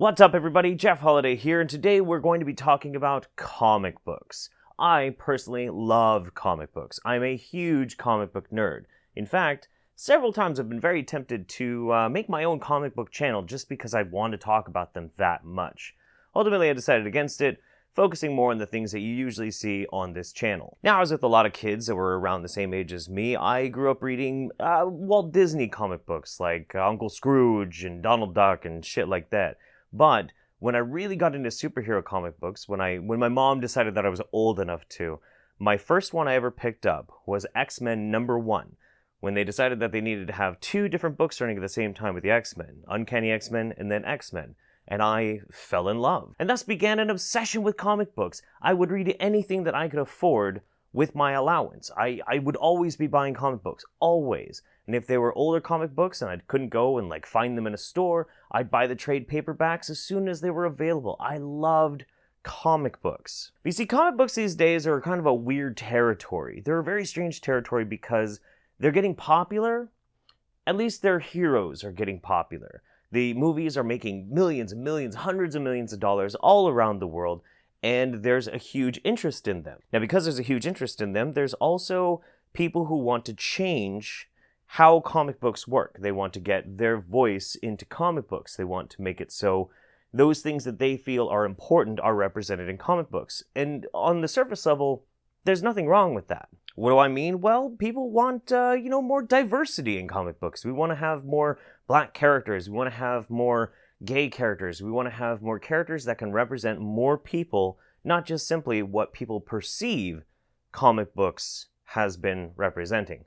What's up everybody, Jeff Holiday here, and today we're going to be talking about comic books. I personally love comic books. I'm a huge comic book nerd. In fact, several times I've been very tempted to make my own comic book channel just because I want to talk about them that much. Ultimately, I decided against it, focusing more on the things that you usually see on this channel. Now, as with a lot of kids that were around the same age as me, I grew up reading Walt Disney comic books like Uncle Scrooge and Donald Duck and shit like that. But when I really got into superhero comic books, when my mom decided that I was old enough to, my first one I ever picked up was X-Men #1, when they decided that they needed to have two different books running at the same time with the X-Men, Uncanny X-Men and then X-Men. And I fell in love. And thus began an obsession with comic books. I would read anything that I could afford with my allowance. I would always be buying comic books, always. And if they were older comic books and I couldn't go and find them in a store, I'd buy the trade paperbacks as soon as they were available. I loved comic books. But you see, comic books these days are kind of a weird territory. They're a very strange territory because they're getting popular. At least their heroes are getting popular. The movies are making millions and millions, hundreds of millions of dollars all around the world, and there's a huge interest in them. Now, because there's a huge interest in them, there's also people who want to change how comic books work. They want to get their voice into comic books. They want to make it so those things that they feel are important are represented in comic books. And on the surface level, there's nothing wrong with that. What do I mean? Well, people want, more diversity in comic books. We want to have more black characters. We want to have more gay characters. We want to have more characters that can represent more people, not just simply what people perceive comic books has been representing.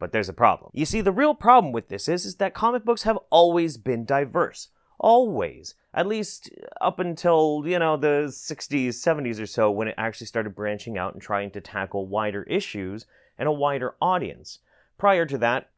But there's a problem. You see, the real problem with this is that comic books have always been diverse. Always. At least up until, the 60s, 70s or so, when it actually started branching out and trying to tackle wider issues and a wider audience. Prior to that,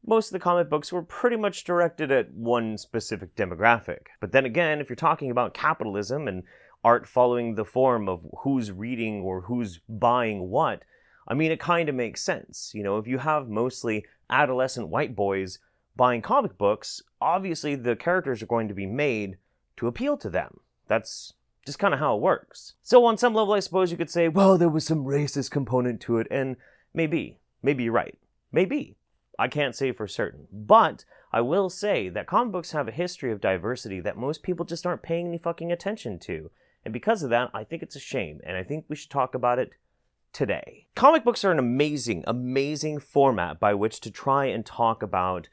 most of the comic books were pretty much directed at one specific demographic. But then again, if you're talking about capitalism and art following the form of who's reading or who's buying what, it kind of makes sense. If you have mostly adolescent white boys buying comic books, obviously the characters are going to be made to appeal to them. That's just kind of how it works. So on some level, I suppose you could say, well, there was some racist component to it, and maybe you're right. Maybe. I can't say for certain. But I will say that comic books have a history of diversity that most people just aren't paying any fucking attention to. And because of that, I think it's a shame, and I think we should talk about it today. Comic books are an amazing, amazing format by which to try and talk about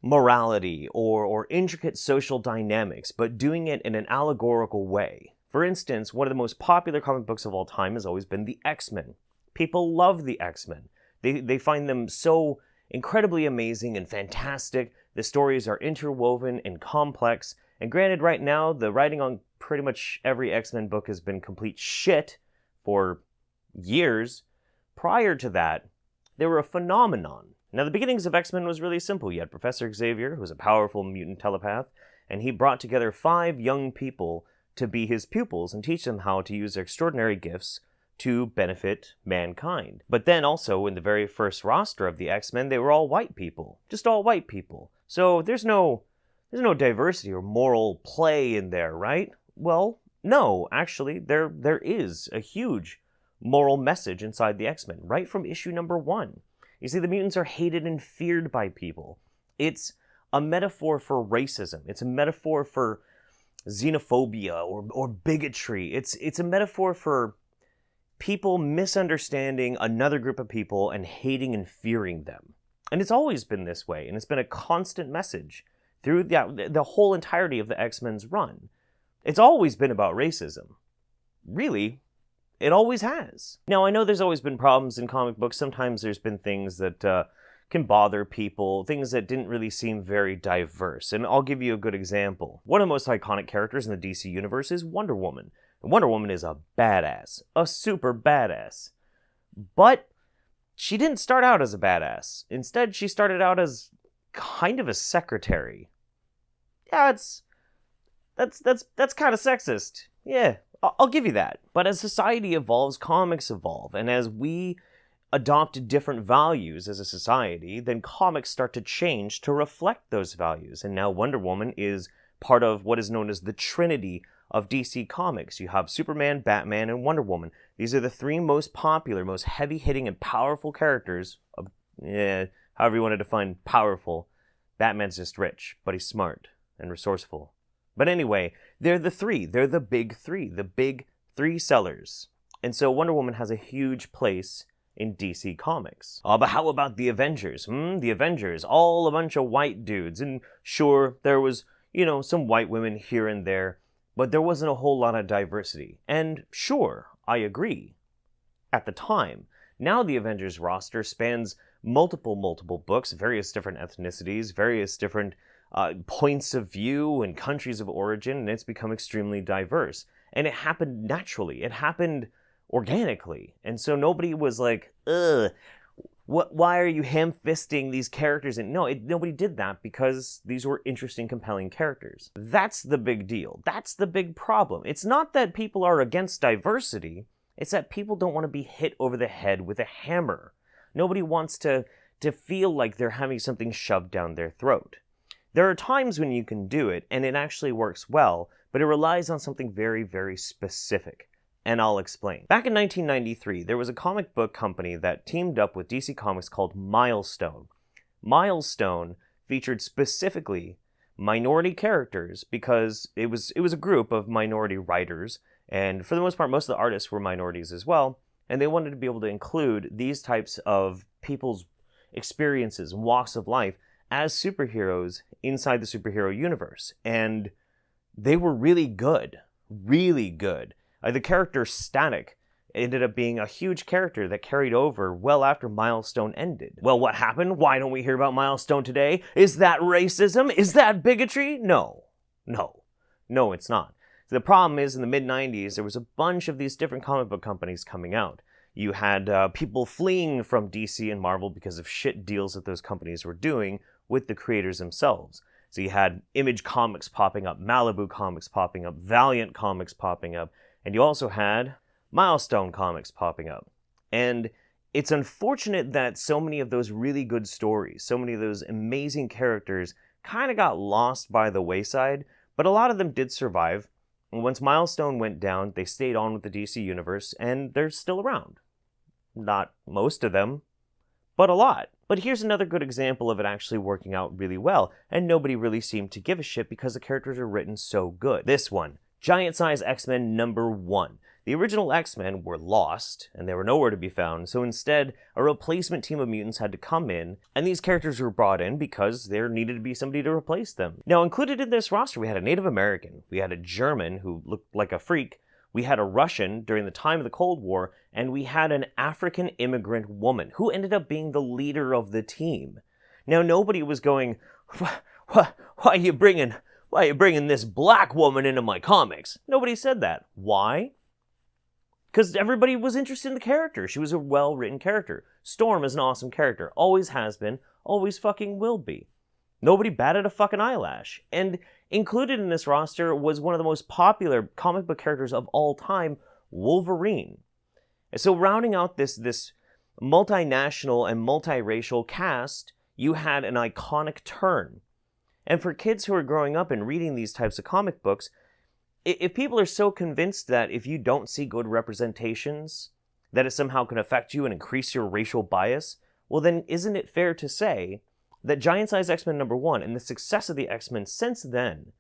morality or intricate social dynamics, but doing it in an allegorical way. For instance, one of the most popular comic books of all time has always been the X-Men. People love the X-Men. They find them so incredibly amazing and fantastic. The stories are interwoven and complex. And granted, right now, the writing on pretty much every X-Men book has been complete shit for years. Prior to that, they were a phenomenon. Now, the beginnings of X-Men was really simple. You had Professor Xavier, who was a powerful mutant telepath, and he brought together 5 young people to be his pupils and teach them how to use their extraordinary gifts to benefit mankind. But then also, in the very first roster of the X-Men, they were all white people. Just all white people. So there's no diversity or moral play in there, right? Well, no, actually, there is a huge moral message inside the X-Men, right from issue #1. You see, the mutants are hated and feared by people. It's a metaphor for racism. It's a metaphor for xenophobia or bigotry. It's a metaphor for people misunderstanding another group of people and hating and fearing them. And it's always been this way, and it's been a constant message through the whole entirety of the X-Men's run. It's always been about racism. Really, it always has. Now, I know there's always been problems in comic books. Sometimes there's been things that can bother people, things that didn't really seem very diverse. And I'll give you a good example. One of the most iconic characters in the DC universe is Wonder Woman. And Wonder Woman is a badass. A super badass. But she didn't start out as a badass. Instead, she started out as kind of a secretary. Yeah, that's kind of sexist. Yeah, I'll give you that. But as society evolves, comics evolve. And as we adopt different values as a society, then comics start to change to reflect those values. And now Wonder Woman is part of what is known as the Trinity of DC Comics. You have Superman, Batman, and Wonder Woman. These are the three most popular, most heavy-hitting, and powerful characters. However you want to define powerful. Batman's just rich, but he's smart and resourceful. But anyway, they're the three. They're the big three sellers. And so Wonder Woman has a huge place in DC Comics. But how about the Avengers? The Avengers, all a bunch of white dudes. And sure, there was, some white women here and there, but there wasn't a whole lot of diversity. And sure, I agree. At the time. Now the Avengers roster spans multiple books, various different ethnicities, various different points of view and countries of origin, and it's become extremely diverse. And it happened naturally. It happened organically. And so nobody was like, why are you ham-fisting these characters? And no, nobody did that because these were interesting, compelling characters. That's the big deal. That's the big problem. It's not that people are against diversity. It's that people don't want to be hit over the head with a hammer. Nobody wants to feel like they're having something shoved down their throat. There are times when you can do it, and it actually works well, but it relies on something very, very specific. And I'll explain. Back in 1993, there was a comic book company that teamed up with DC Comics called Milestone. Milestone featured specifically minority characters because it was a group of minority writers, and for the most part, most of the artists were minorities as well, and they wanted to be able to include these types of people's experiences and walks of life as superheroes inside the superhero universe. And they were really good. Really good. The character Static ended up being a huge character that carried over well after Milestone ended. Well, what happened? Why don't we hear about Milestone today? Is that racism? Is that bigotry? No, it's not. The problem is, in the mid-90s, there was a bunch of these different comic book companies coming out. You had people fleeing from DC and Marvel because of shit deals that those companies were doing with the creators themselves. So you had Image Comics popping up, Malibu Comics popping up, Valiant Comics popping up, and you also had Milestone Comics popping up. And it's unfortunate that so many of those really good stories, so many of those amazing characters kind of got lost by the wayside, but a lot of them did survive. And once Milestone went down, they stayed on with the DC Universe, and they're still around. Not most of them, but a lot. But here's another good example of it actually working out really well, and nobody really seemed to give a shit because the characters are written so good. This one. Giant Size X-Men #1. The original X-Men were lost, and they were nowhere to be found, so instead, a replacement team of mutants had to come in, and these characters were brought in because there needed to be somebody to replace them. Now, included in this roster, we had a Native American, we had a German who looked like a freak, we had a Russian during the time of the Cold War, and we had an African immigrant woman who ended up being the leader of the team. Now, nobody was going, why are you bringing this black woman into my comics? Nobody said that. Why? Because everybody was interested in the character. She was a well-written character. Storm is an awesome character. Always has been. Always fucking will be. Nobody batted a fucking eyelash. And included in this roster was one of the most popular comic book characters of all time, Wolverine. And so rounding out this multinational and multiracial cast, you had an iconic turn. And for kids who are growing up and reading these types of comic books, if people are so convinced that if you don't see good representations, that it somehow can affect you and increase your racial bias, well then isn't it fair to say that Giant Size X-Men #1 and the success of the X-Men since then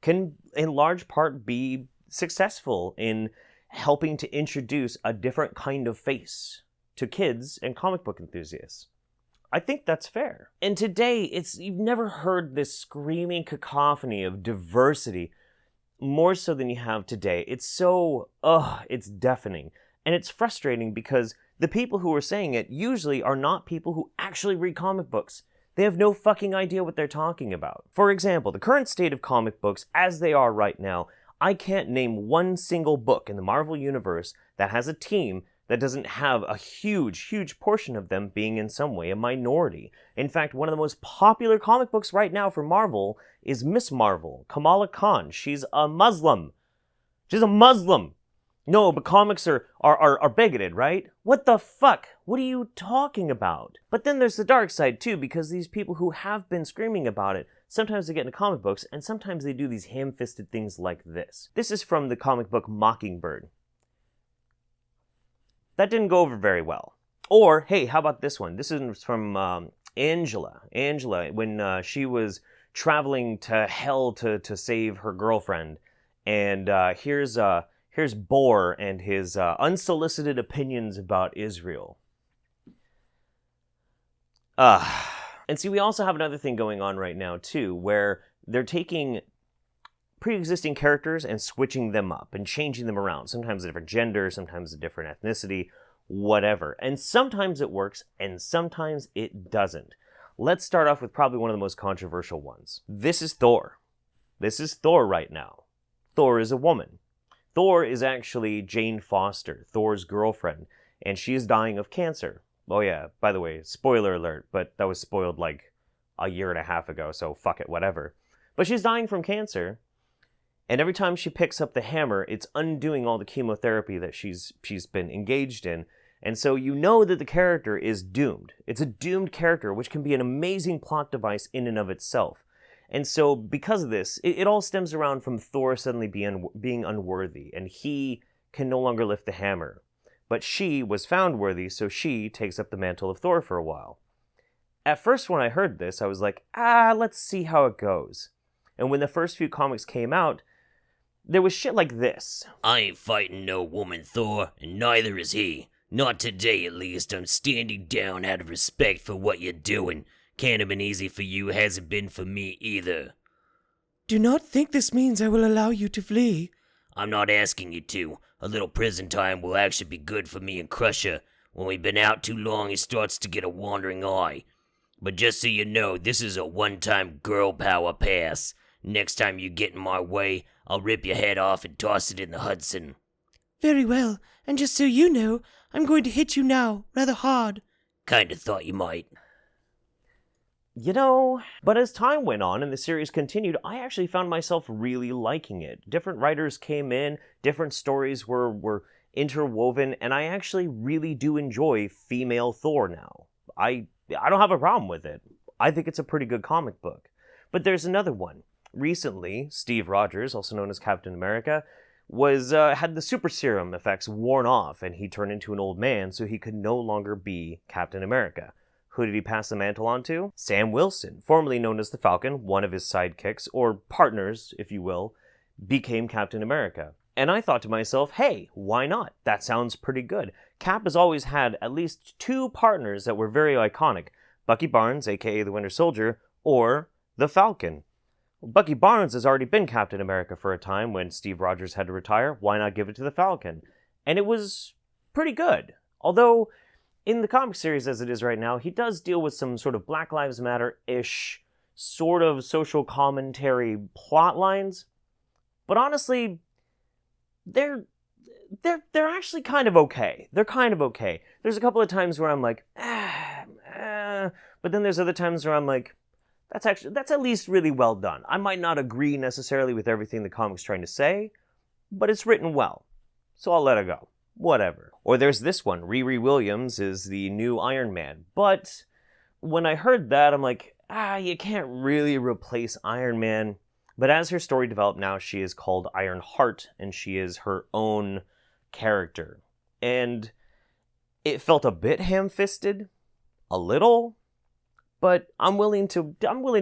can in large part be successful in helping to introduce a different kind of face to kids and comic book enthusiasts? I think that's fair. And today, you've never heard this screaming cacophony of diversity more so than you have today. It's so, it's deafening. And it's frustrating because the people who are saying it usually are not people who actually read comic books. They have no fucking idea what they're talking about. For example, the current state of comic books as they are right now, I can't name one single book in the Marvel Universe that has a team that doesn't have a huge portion of them being in some way a minority. In fact, one of the most popular comic books right now for Marvel is Miss Marvel, Kamala Khan. She's a Muslim. She's a Muslim. No, but comics are bigoted, right? What the fuck? What are you talking about? But then there's the dark side too, because these people who have been screaming about it, sometimes they get into comic books, and sometimes they do these ham-fisted things like this. This is from the comic book Mockingbird. That didn't go over very well. Or, hey, how about this one? This is from Angela. Angela, when she was traveling to hell to save her girlfriend. And here's Bohr and his unsolicited opinions about Israel. And see, we also have another thing going on right now, too, where they're taking pre-existing characters and switching them up and changing them around. Sometimes a different gender, sometimes a different ethnicity, whatever. And sometimes it works, and sometimes it doesn't. Let's start off with probably one of the most controversial ones. This is Thor. This is Thor right now. Thor is a woman. Thor is actually Jane Foster, Thor's girlfriend, and she is dying of cancer. Oh yeah, by the way, spoiler alert, but that was spoiled like a year and a half ago, so fuck it, whatever. But she's dying from cancer, and every time she picks up the hammer, it's undoing all the chemotherapy that she's been engaged in. And so you know that the character is doomed. It's a doomed character, which can be an amazing plot device in and of itself. And so because of this, it all stems around from Thor suddenly being unworthy, and he can no longer lift the hammer. But she was found worthy, so she takes up the mantle of Thor for a while. At first, when I heard this, I was like, let's see how it goes. And when the first few comics came out, there was shit like this. I ain't fighting no woman, Thor, and neither is he. Not today, at least. I'm standing down out of respect for what you're doing. Can't have been easy for you, hasn't been for me either. Do not think this means I will allow you to flee. I'm not asking you to. A little prison time will actually be good for me and Crusher. When we've been out too long, he starts to get a wandering eye. But just so you know, this is a one-time girl power pass. Next time you get in my way, I'll rip your head off and toss it in the Hudson. Very well, and just so you know, I'm going to hit you now, rather hard. Kinda thought you might. You know, but as time went on and the series continued, I actually found myself really liking it. Different writers came in, different stories were interwoven, and I actually really do enjoy female Thor now. I don't have a problem with it. I think it's a pretty good comic book. But there's another one. Recently, Steve Rogers, also known as Captain America, had the super serum effects worn off, and he turned into an old man, so he could no longer be Captain America. Who did he pass the mantle on to? Sam Wilson, formerly known as the Falcon, one of his sidekicks, or partners, if you will, became Captain America. And I thought to myself, hey, why not? That sounds pretty good. Cap has always had at least two partners that were very iconic. Bucky Barnes, aka the Winter Soldier, or the Falcon. Bucky Barnes has already been Captain America for a time when Steve Rogers had to retire. Why not give it to the Falcon? And it was pretty good. Although, in the comic series as it is right now, he does deal with some sort of Black Lives Matter-ish sort of social commentary plot lines. But honestly, they're actually kind of okay. They're kind of okay. There's a couple of times where I'm like, but then there's other times where I'm like, that's at least really well done. I might not agree necessarily with everything the comic's trying to say, but it's written well. So I'll let it go. Whatever. Or there's this one. Riri Williams is the new Iron Man. But when I heard that, I'm like, you can't really replace Iron Man. But as her story developed now, she is called Ironheart, and she is her own character. And it felt a bit ham-fisted. A little. But I'm willing to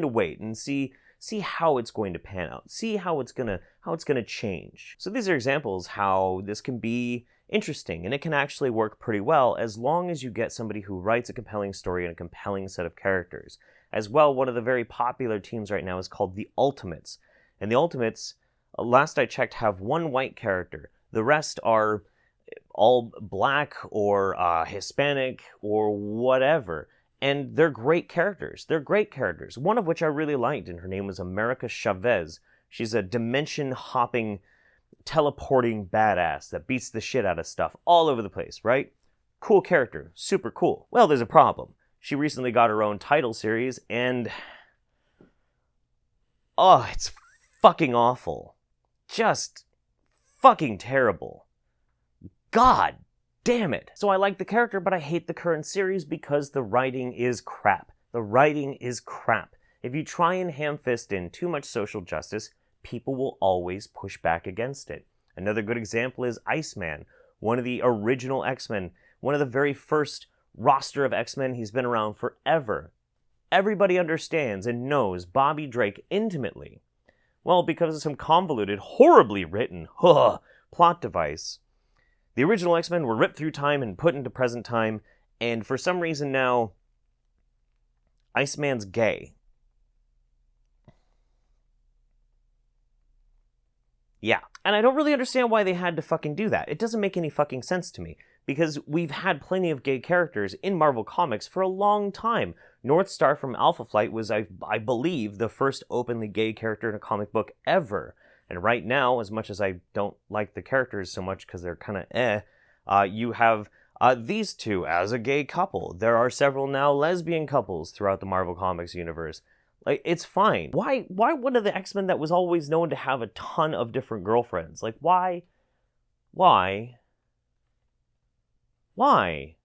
wait and see how it's going to pan out. See how it's gonna change. So these are examples how this can be interesting, and it can actually work pretty well as long as you get somebody who writes a compelling story and a compelling set of characters. As well, one of the very popular teams right now is called the Ultimates. And the Ultimates, last I checked, have one white character. The rest are all black or Hispanic or whatever. And they're great characters. They're great characters. One of which I really liked, and her name was America Chavez. She's a dimension-hopping, teleporting badass that beats the shit out of stuff all over the place, right? Cool character. Super cool. Well, there's a problem. She recently got her own title series, and it's fucking awful. Just fucking terrible. God damn it. So I like the character, but I hate the current series because the writing is crap. The writing is crap. If you try and ham-fist in too much social justice, people will always push back against it. Another good example is Iceman, one of the original X-Men, one of the very first roster of X-Men. He's been around forever. Everybody understands and knows Bobby Drake intimately. Well, because of some convoluted, horribly written, plot device, the original X-Men were ripped through time and put into present time, and for some reason now, Iceman's gay. Yeah. And I don't really understand why they had to fucking do that. It doesn't make any fucking sense to me. Because we've had plenty of gay characters in Marvel Comics for a long time. Northstar from Alpha Flight was, I believe, the first openly gay character in a comic book ever. And right now, as much as I don't like the characters so much because they're kind of you have these two as a gay couple. There are several now lesbian couples throughout the Marvel Comics universe. Like, it's fine. Why one of the X-Men that was always known to have a ton of different girlfriends? Like, why?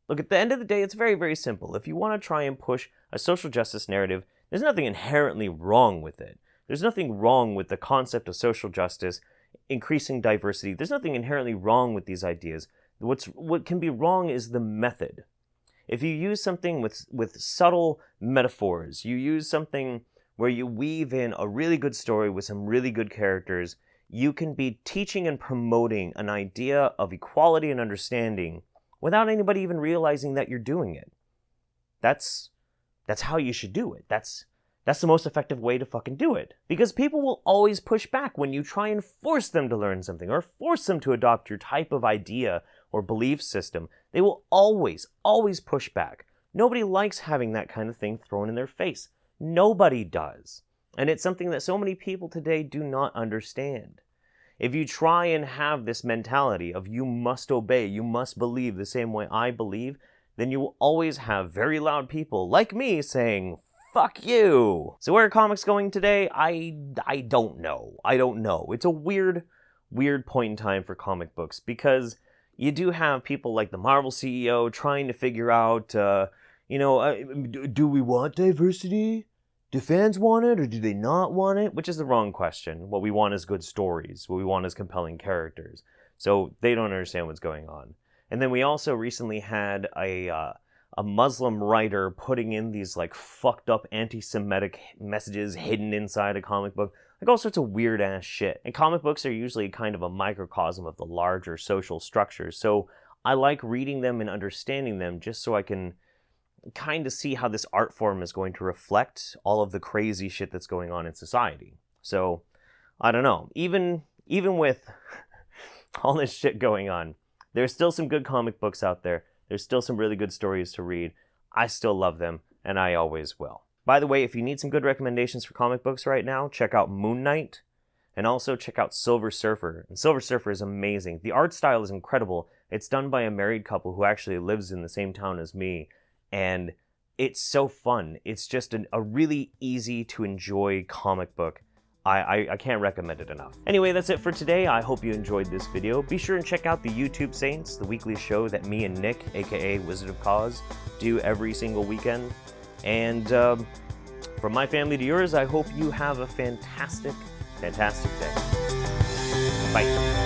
Look, at the end of the day, it's very, very simple. If you want to try and push a social justice narrative, there's nothing inherently wrong with it. There's nothing wrong with the concept of social justice, increasing diversity. There's nothing inherently wrong with these ideas. What can be wrong is the method. If you use something with subtle metaphors, you use something where you weave in a really good story with some really good characters, you can be teaching and promoting an idea of equality and understanding without anybody even realizing that you're doing it. That's how you should do it. That's the most effective way to fucking do it. Because people will always push back when you try and force them to learn something or force them to adopt your type of idea or belief system. They will always, always push back. Nobody likes having that kind of thing thrown in their face. Nobody does. And it's something that so many people today do not understand. If you try and have this mentality of you must obey, you must believe the same way I believe, then you will always have very loud people like me saying, fuck you. So where are comics going today? I don't know. I don't know. It's a weird point in time for comic books because you do have people like the Marvel CEO trying to figure out, do we want diversity? Do fans want it or do they not want it? Which is the wrong question. What we want is good stories. What we want is compelling characters. So they don't understand what's going on. And then we also recently had a Muslim writer putting in these like fucked up anti-Semitic messages hidden inside a comic book. Like all sorts of weird ass shit. And comic books are usually kind of a microcosm of the larger social structures. So I like reading them and understanding them just so I can kind of see how this art form is going to reflect all of the crazy shit that's going on in society. So, I don't know. Even with all this shit going on, there's still some good comic books out there. There's still some really good stories to read. I still love them, and I always will. By the way, if you need some good recommendations for comic books right now, check out Moon Knight, and also check out Silver Surfer. And Silver Surfer is amazing. The art style is incredible. It's done by a married couple who actually lives in the same town as me. And it's so fun. It's just a really easy to enjoy comic book. I can't recommend it enough. Anyway, that's it for today. I hope you enjoyed this video. Be sure and check out the YouTube Saints, the weekly show that me and Nick, aka Wizard of Cause, do every single weekend. And from my family to yours, I hope you have a fantastic, fantastic day. Bye.